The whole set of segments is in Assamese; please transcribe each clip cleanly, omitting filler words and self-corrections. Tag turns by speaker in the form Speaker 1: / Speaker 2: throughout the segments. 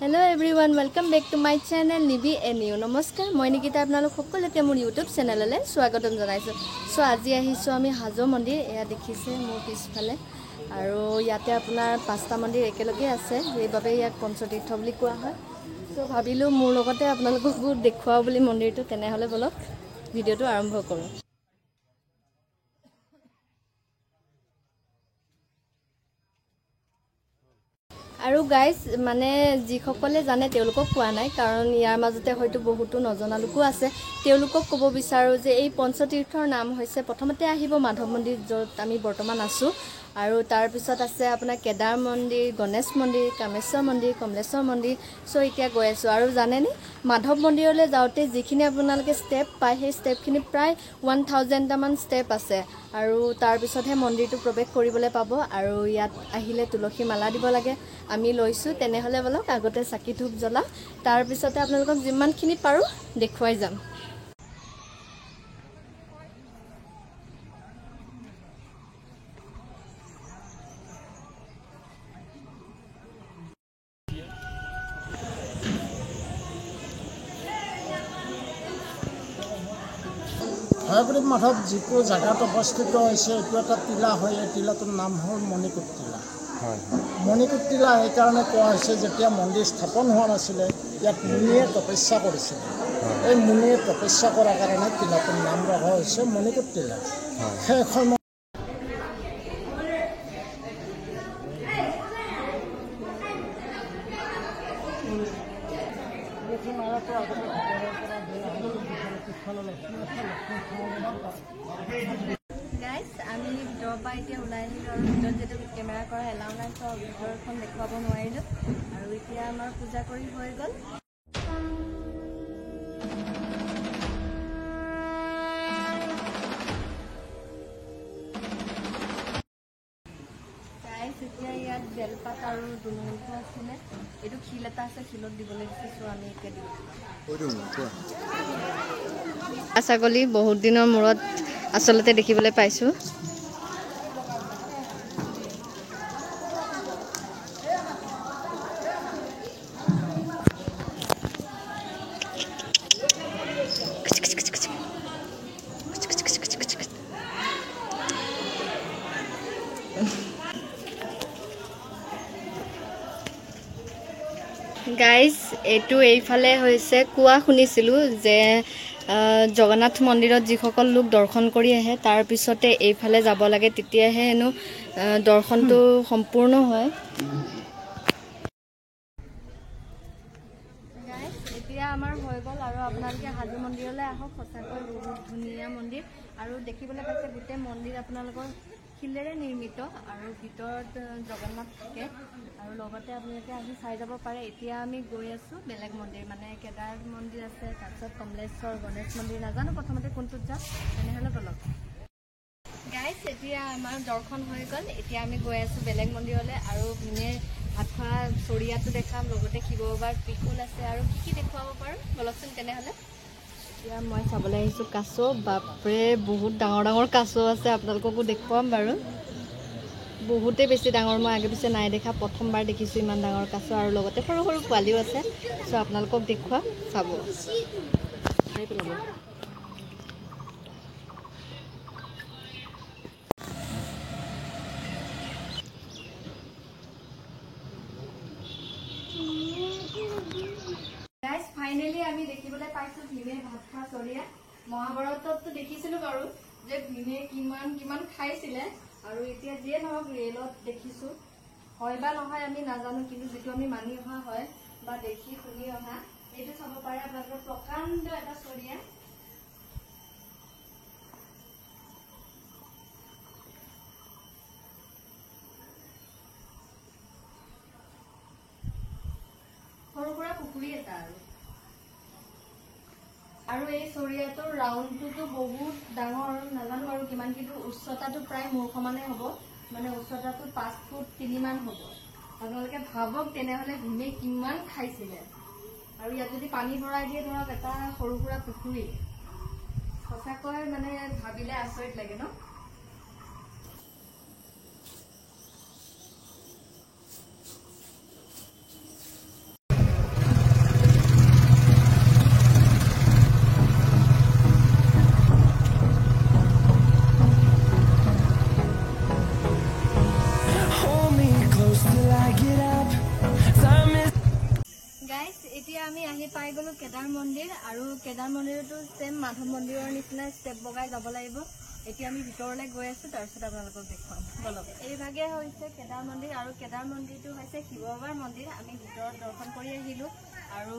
Speaker 1: Hello everyone, welcome back to my channel Nibi and New. Namaskar, মই নিকিতা আপোনালোক সকলোকে মোৰ YouTube চেনেললৈ স্বাগতম জনাইছো। সো আজি আহিছো আমি হাজো মন্দিৰ এয়া দেখিছে মোৰ পিছফালে আৰু ইয়াতে আপোনাৰ পাঁচটা মন্দিৰ একেলগে আছে সেইবাবে ইয়াক পঞ্চতীৰ্থ বুলি কোৱা হয়। সো ভাবিলো মোৰ লগতে আপোনালোককো দেখুৱাও বুলি মন্দিৰটো তেনেহলে বলক ভিডিওটো আৰম্ভ কৰো। আৰু গাইজ মানে যিসকলে জানে তেওঁলোকক কোৱা নাই কাৰণ ইয়াৰ মাজতে হয়তো বহুতো নজনা লোকো আছে তেওঁলোকক ক'ব বিচাৰো যে এই পঞ্চতীৰ্থৰ নাম হৈছে প্ৰথমতে আহিব মাধৱ মন্দিৰ য'ত আমি বৰ্তমান আছো আৰু তাৰ পিছত আছে আপোনাৰ কেদাৰ মন্দিৰ গণেশ মন্দিৰ কামেশ্বৰ মন্দিৰ কমলেশ্বৰ মন্দিৰ সো এতিয়া গৈ আছো আৰু জানেনে মাধৱ মন্দিৰলৈ যাওঁতে যিখিনি আপোনালোকে ষ্টেপ পায় সেই ষ্টেপখিনি প্ৰায় 1000 টামান ষ্টেপ আছে আৰু তাৰ পিছতহে মন্দিৰটো প্ৰৱেশ কৰিবলৈ পাব আৰু ইয়াত আহিলে তুলসী মালা দিব লাগে আমি লৈছো তেনেহলে বলক আগতে চাকি ধূপ জ্বলা তাৰ পিছতে আপোনালোকক যিমানখিনি পাৰো দেখুৱাই যাম।
Speaker 2: হয়গ্ৰীৱ মাধৱ যিটো জেগাত অৱস্থিত হৈছে এইটো এটা টিলা হয় এই টিলাটোৰ নাম হ'ল মণিকূট টিলা। মণিকূট টিলা এইকাৰণে কোৱা হৈছে যেতিয়া মন্দিৰ স্থাপন হোৱা নাছিলে ইয়াত মুনিয়ে তপস্যা কৰিছিলে এই মুনিয়ে তপস্যা কৰাৰ কাৰণে টিলাটোৰ নাম ৰখা হৈছে মণিকূট টিলা। সেই সময়
Speaker 1: গাইজ আমি ভিতৰৰ পৰা এতিয়া ওলাই আহিলোঁ আৰু ভিতৰত যিহেতু কেমেৰা কৰা এলাউ নাই তো ভিতৰখন দেখুৱাব নোৱাৰিলোঁ আৰু এতিয়া আমাৰ পূজা কৰি হৈ গ'ল। গাইজ এতিয়া ইয়াত বেলপাত আৰু দুলুমুখ আছিলে এইটো শিল এটা আছে শিলত দিবলৈ দিছোঁ আমি এতিয়া দিওঁ। ছাগলী বহুত দিনৰ মূৰত আচলতে দেখিবলৈ পাইছো। গাইজ এইটো এইফালে হৈছে কোৱা শুনিছিলোঁ যে জগন্নাথ মন্দিৰত যিসকল লোক দৰ্শন কৰি আহে তাৰ পিছতে এইফালে যাব লাগে তেতিয়াহে হেনো দৰ্শনটো সম্পূৰ্ণ হয়। গাইজ এতিয়া আমাৰ হৈ গ'ল আৰু আপোনালোকে হাজো মন্দিৰলৈ আহক সঁচাকৈ বহুত ধুনীয়া মন্দিৰ আৰু দেখিবলৈ পাইছে গোটেই মন্দিৰ আপোনালোকৰ শিলেৰে নিৰ্মিত আৰু ভিতৰত জগন্নাথ থাকে আৰু লগতে আপোনালোকে আহি চাই যাব পাৰে। এতিয়া আমি গৈ আছোঁ বেলেগ মন্দিৰ মানে কেদাৰ মন্দিৰ আছে তাৰপিছত কমলেশ্বৰ গণেশ মন্দিৰ নাজানো প্ৰথমতে কোনটোত যাওঁ তেনেহ'লে বলক। গাইজ এতিয়া আমাৰ দৰ্শন হৈ গ'ল এতিয়া আমি গৈ আছোঁ বেলেগ মন্দিৰলৈ আৰু ভীমে ভাত খোৱা চৰিয়াটো দেখাম লগতে শিৱ বাবাৰ ত্ৰিশূল আছে আৰু কি দেখুৱাব পাৰোঁ বলকচোন তেনেহ'লে। এতিয়া মই চাবলৈ আহিছোঁ কাছ বাপৰে বহুত ডাঙৰ ডাঙৰ কাছ আছে আপোনালোককো দেখুৱাম বাৰু বহুতেই বেছি ডাঙৰ মই আগে পিছে নাই দেখা প্ৰথমবাৰ দেখিছোঁ ইমান ডাঙৰ কাছ আৰু লগতে সৰু সৰু পোৱালিও আছে চ' আপোনালোকক দেখুৱাম চাব। গাইজ ফাইনেলি আমি দেখিবলৈ পাইছোঁ ভীমে ভাত খোৱা চৰিয়া। মহাভাৰততো দেখিছিলোঁ বাৰু যে ভীমে কিমান খাইছিলে আৰু এতিয়া যিয়ে নহওক ৰিয়েলত দেখিছোঁ হয় বা নহয় আমি নাজানো কিন্তু যিটো আমি মানি অহা হয় বা দেখি শুনি অহা এইটো চাব পাৰে আপোনালোকৰ প্ৰকাণ্ড এটা চৰিয়া। সৰু সুৰা পুখুৰী এটা আৰু এই চৰিয়াটোৰ ৰাউণ্ডটোতো বহুত ডাঙৰ নাজানো আৰু কিমান কিন্তু উচ্চতাটো প্ৰায় মোৰ সমানে হ'ব মানে উচ্চতাটো 5 ফুট 3 মান হ'ব। আপোনালোকে ভাবক তেনেহ'লে ভীমে কিমান খাইছিলে আৰু ইয়াত যদি পানী ভৰাই দিয়ে ধৰক এটা সৰু সুৰা পুখুৰী সঁচাকৈ মানে ভাবিলে আচৰিত লাগে ন। কেদাৰ মন্দিৰ আৰু কেদাৰ মন্দিৰতো সেম মাধৱ মন্দিৰৰ নিচিনা ষ্টেপ বগাই যাব লাগিব। এতিয়া আমি ভিতৰলৈ গৈ আছো, তাৰপিছত আপোনালোকক দেখুৱাম বলক। এইভাগে হৈছে কেদাৰ মন্দিৰ আৰু কেদাৰ মন্দিৰটো হৈছে শিৱ বাবাৰ মন্দিৰ। আমি ভিতৰত দৰ্শন কৰি আহিলো আৰু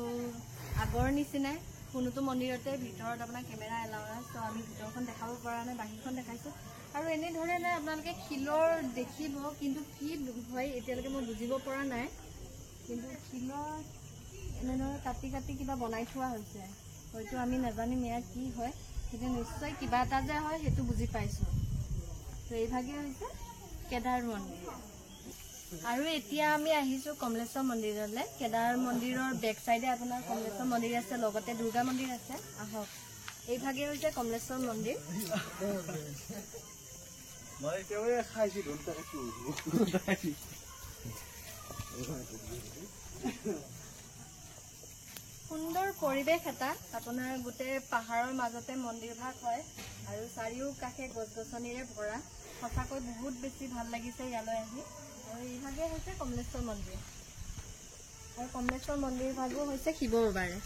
Speaker 1: আগৰ নিচিনাই কোনোটো মন্দিৰতে ভিতৰত আপোনাৰ কেমেৰা এলাউ নাই, চ' আমি ভিতৰখন দেখাব পৰা নাই, বাহিৰখন দেখাইছো। আৰু এনেধৰণে আপোনালোকে শিলৰ দেখিব, কিন্তু কি হয় এতিয়ালৈকে মই বুজিব পৰা নাই। কিন্তু শিলৰ এনেদৰে কাটি কাটি কিবা বনাই থোৱা হৈছে, হয়তো আমি নাজানিম এয়া কি হয়, কিন্তু নিশ্চয় কিবা এটা যে হয় সেইটো বুজি পাইছোঁ। তো এইভাগে হৈছে কেদাৰ মন্দিৰ। আৰু এতিয়া আমি আহিছোঁ কমলেশ্বৰ মন্দিৰলৈ। কেদাৰ মন্দিৰৰ বেক চাইডে আপোনাৰ কমলেশ্বৰ মন্দিৰ আছে, লগতে দুৰ্গা মন্দিৰ আছে। আহক, এইভাগে হৈছে কমলেশ্বৰ মন্দিৰ। সুন্দৰ পৰিৱেশ এটা, আপোনাৰ গোটেই পাহাৰৰ মাজতে মন্দিৰ ভাগ হয় আৰু চাৰিওকাষে গছ গছনিৰে ভৰা। সঁচাকৈ বহুত বেছি ভাল লাগিছে ইয়ালৈ আহি। আৰু এইভাগে হৈছে কমলেশ্বৰ মন্দিৰ, আৰু কমলেশ্বৰ মন্দিৰ ভাগো হৈছে শিৱ বাবাৰে।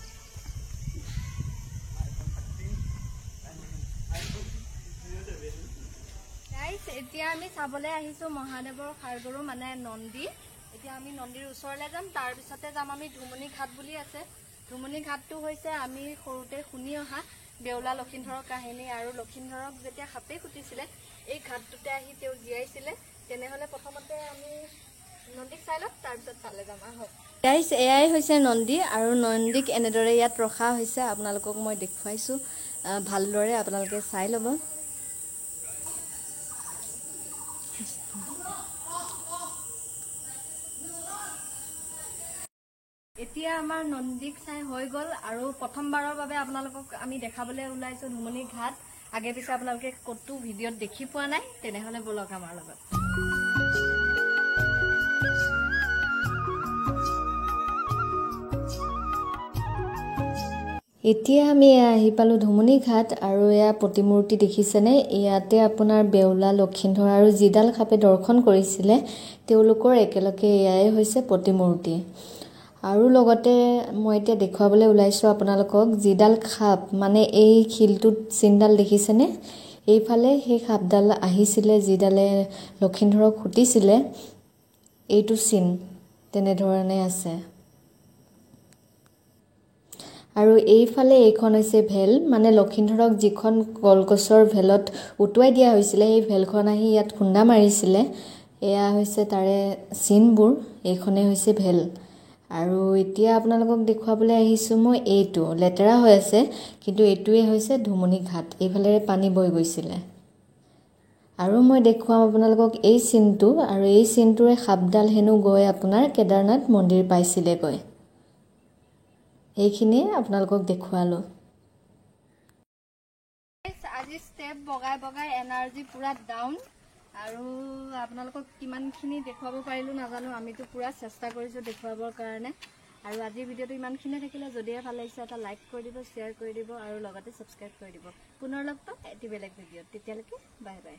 Speaker 1: এতিয়া আমি চাবলৈ আহিছোঁ মহাদেৱৰ সাৰগৰু মানে নন্দী। এতিয়া আমি নন্দীৰ ওচৰলৈ যাম, তাৰপিছতে যাম আমি ধুমুনি ঘাট বুলি আছে। ধুমুনি ঘাটটো হৈছে আমি সৰুতে শুনি অহা বেউলা লক্ষীধৰৰ কাহিনী, আৰু লক্ষীধৰক যেতিয়া সাপে খুটিছিলে এই ঘাটটোতে আহি তেওঁ জীয়াইছিলে। তেনেহ'লে প্ৰথমতে আমি নন্দীক চাই লওক, তাৰপিছত তালৈ যাম। আহক গাইছ, এয়াই হৈছে নন্দী, আৰু নন্দীক এনেদৰে ইয়াত ৰখা হৈছে। আপোনালোকক মই দেখুৱাইছোঁ ভালদৰে, আপোনালোকে চাই ল'ব। এতিয়া আমাৰ নন্দীক চাই হৈ গ'ল, আৰু প্ৰথমবাৰৰ বাবে আপোনালোকক আমি দেখাবলৈ ওলাইছোঁ ধুমুনি ঘাট। আগে পিছে আপোনালোকে ক'তো ভিডিঅ'ত দেখি পোৱা নাই, তেনেহ'লে ব'লক আমাৰ লগত। এতিয়া আমি আহি পালোঁ ধুমুনি ঘাট, আৰু এয়া প্ৰতিমূৰ্তি দেখিছেনে? ইয়াতে আপোনাৰ বেউলা লক্ষীধৰ আৰু যিডাল সাপে দৰ্শন কৰিছিলে তেওঁলোকৰ একেলগে এয়াই হৈছে প্ৰতিমূৰ্তি। আৰু লগতে মই এতিয়া দেখুৱাবলৈ ওলাইছোঁ আপোনালোকক যিডাল সাপ, মানে এই শিলটোত চিনডাল দেখিছেনে? এইফালে সেই সাপডাল আহিছিলে যিডালে লক্ষীধৰক খুটিছিলে, এইটো চিন তেনেধৰণে আছে। আৰু এইফালে এইখন হৈছে ভেল, মানে লক্ষীধৰক যিখন কলগছৰ ভেলত উটুৱাই দিয়া হৈছিলে সেই ভেলখন আহি ইয়াত খুন্দা মাৰিছিলে। এয়া হৈছে তাৰে চিনবোৰ, এইখনেই হৈছে ভেল। আৰু এতিয়া আপোনালোকক দেখুৱাবলৈ আহিছোঁ মই এইটো, লেতেৰা হৈ আছে কিন্তু এইটোৱে হৈছে ধুমুনি ঘাট, এইফালেৰে পানী বৈ গৈছিলে। আৰু মই দেখুৱাম আপোনালোকক এই চিনটো, আৰু এই চিনটোৰে সাপডাল হেনো গৈ আপোনাৰ কেদাৰনাথ মন্দিৰ পাইছিলেগৈ। এইখিনিয়ে আপোনালোকক দেখুৱালোঁ। আজি ষ্টেপ বগাই বগাই এনাৰ্জি পুৰা ডাউন, আৰু আপোনালোকক কিমানখিনি দেখুৱাব পাৰিলোঁ নাজানো, আমিতো পুৰা চেষ্টা কৰিছোঁ দেখুৱাবৰ কাৰণে। আৰু আজিৰ ভিডিঅ'টো ইমানখিনিয়ে থাকিলে। যদিহে ভাল লাগিছে এটা লাইক কৰি দিব, শ্বেয়াৰ কৰি দিব, আৰু লগতে ছাবস্ক্ৰাইব কৰি দিব। পুনৰ লগ পাম এটি বেলেগ ভিডিঅ'ত, তেতিয়ালৈকে বাই বাই।